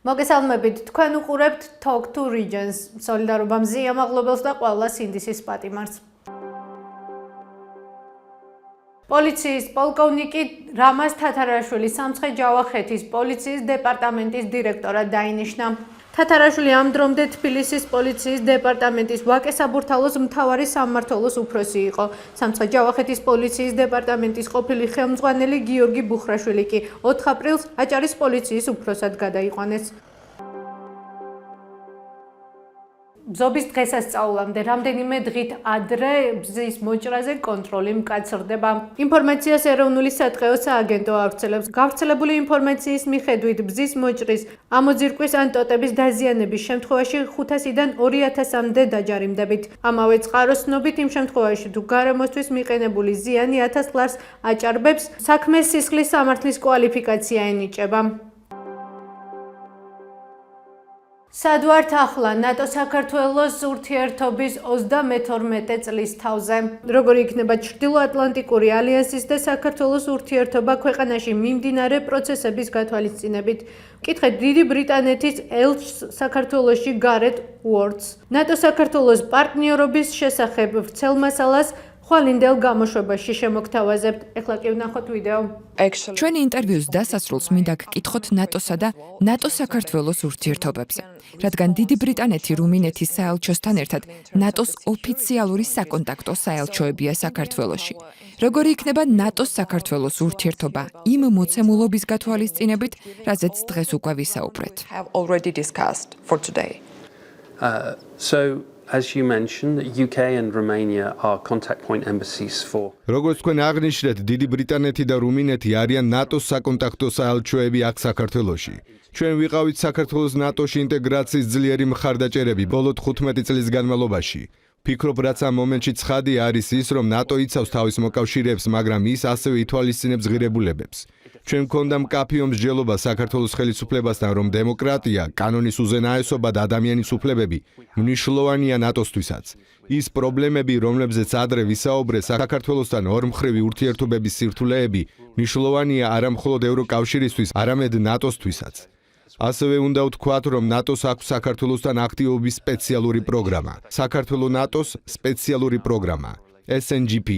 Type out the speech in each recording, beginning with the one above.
მოგესალმებით, თქვენ უყურებთ Talk to Regions, სოლიდარობა მზიამაღლობელს და ყველა სინდისის პატიმარს. პოლიციის პოლკოვნიკი რამაზ თათარაშვილი სამცხე-ჯავახეთის პოლიციის დეპარტამენტის დირექტორად დაინიშნა. თათარაშვილი ამ დრომდე თბილისის პოლიციის დეპარტამენტის ვაკე-საბურთალოს მთავარი სამმართველოს უფროსი იყო. სამცხე-ჯავახეთის პოლიციის დეპარტამენტის ყოფილი ხელმძღვანელი გიორგი ბუხრაშვილი კი 4 აპრილს აჭარის პოლიციის უფროსად გადაიყვანეს. ბზობის დღესასწაულამდე რამდენიმე დღით ადრე ბზის მოჭრაზე კონტროლი მკაცრდება. ინფორმაციას ეროვნული სატყეო სააგენტო ავრცელებს. გავრცელებული ინფორმაციის მიხედვით ბზის მოჭრის ამოძირკვის ან ტოტების დაზიანების შემთხვევაში 500-დან 2000-მდე დაჯარიმდებით. ამავე წყაროს ცნობით იმ შემთხვევაში თუ გარემოსთვის მიყენებული ზიანი 1000 ლარს აჭარბებს, საქმეს სისხლის სამართლის კვალიფიკაცია ენიჭება. სად ვართ ახლა ნატო-საქართველოს ურთიერთობის 32 წლის თავზე? როგორი იქნება ჩრდილო-ატლანტიკური ალიანსის და საქართველოს ურთიერთობა ქვეყანაში მიმდინარე პროცესების გათვალისწინებით? ვკითხეთ დიდი ბრიტანეთის ელჩს საქართველოში გარეთ უორდს. ნატო-საქართველოს პარტნიორობის შესახებ ვრცელ მასალას ხვალინდელ გამოშვებაში შემოგთავაზებთ. ეხლა კი ვნახოთ ვიდეო. ჩვენი ინტერვიუს დასასრულს მინდა გკითხოთ ნატოსა და ნატო-საქართველოს ურთიერთობებზე, რადგან დიდი ბრიტანეთი რუმინეთის საელჩოსთან ერთად ნატოს ოფიციალური საკონტაქტო საელჩოებია საქართველოში. როგორი იქნება ნატოს-საქართველოს ურთიერთობა იმ მოცემულობის გათვალისწინებით, რაზეც დღეს უკვე ვისაუბრეთ. As you mentioned, UK and Romania are contact point embassies for. როგორც თქვენ აღნიშნეთ, დიდი ბრიტანეთი და რუმინეთი არიან ნატოს საკონტაქტო საელჩოები აქ საქართველოში. ჩვენ ვიყავით საქართველოს ნატოში ინტეგრაციის ძლიერი მხარდაჭერები ბოლო 15 წლის განმავლობაში. ვფიქრობ, რაც ამ მომენტში ცხადია არის ის, რომ ნატო იცავს თავის მოკავშირეებს, მაგრამ ის ასევე ითვალისწინებს ღირებულებებს. ჩვენ გვქონდა მკაფიო მსჯელობა საქართველოს ხელისუფლებასთან, რომ დემოკრატია, კანონის უზენაესობა და ადამიანის უფლებები მნიშვნელოვანია ნატოსთვისაც. ის პრობლემები, რომლებზეც ადრე ვისაუბრე, საქართველოსთან ორმხრივი ურთიერთობების სირთულეები მნიშვნელოვანია არა მხოლოდ ევროკავშირისთვის, არამედ ნატოსთვისაც. ასევე უნდა ვთქვათ, რომ ნატოს აქვს საქართველოსთან აქტივობის სპეციალური პროგრამა. საქართველოს-ნატოს სპეციალური პროგრამა SNGP.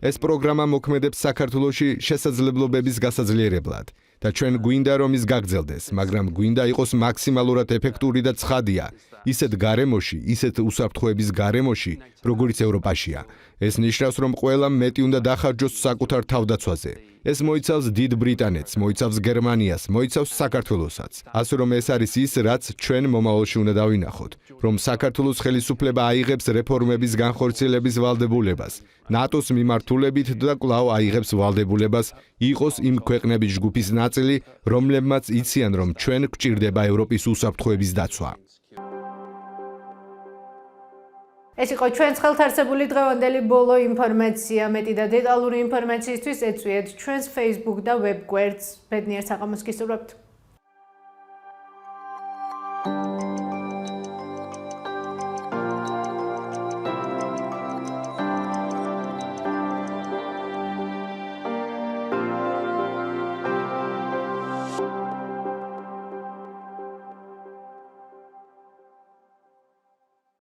ეს პროგრამა მოქმედებს საქართველოში შესაძლებლობების გასაძლიერებლად და ჩვენ გვინდა რომ ის გაგრძელდეს, მაგრამ გვინდა იყოს მაქსიმალურად ეფექტური და ცხადია, ისეთ გარემოში, ისეთ უსაფრთხოების გარემოში, როგორიც ევროპაშია. ეს ნიშნავს, რომ ყველამ მეტი უნდა დახარჯოს საკუთარ თავდაცვაზე. ეს მოიცავს დიდ ბრიტანეთს, მოიცავს გერმანიას, მოიცავს საქართველოსაც. ასე რომ ეს არის ის, რაც ჩვენ მომავალში უნდა დავინახოთ, რომ საქართველოს ხელისუფლება აიღებს რეფორმების განხორციელების ვალდებულებას, ნატოს მიმართულებით და კვლავ აიღებს ვალდებულებას იყოს იმ ქვეყნების ჯგუფის ნაწილი, რომლებმაც იციან, რომ ჩვენ გვჭირდება ევროპის უსაფრთხოების დაცვა. ეს იყო ჩვენს ხელთარსებული დღევანდელი ბოლო ინფორმაცია. მეტი და დეტალური ინფორმაციისთვის ეწვიეთ ჩვენს Facebook და web გვერდს. ბედნიერ საღამოს გისურვებთ.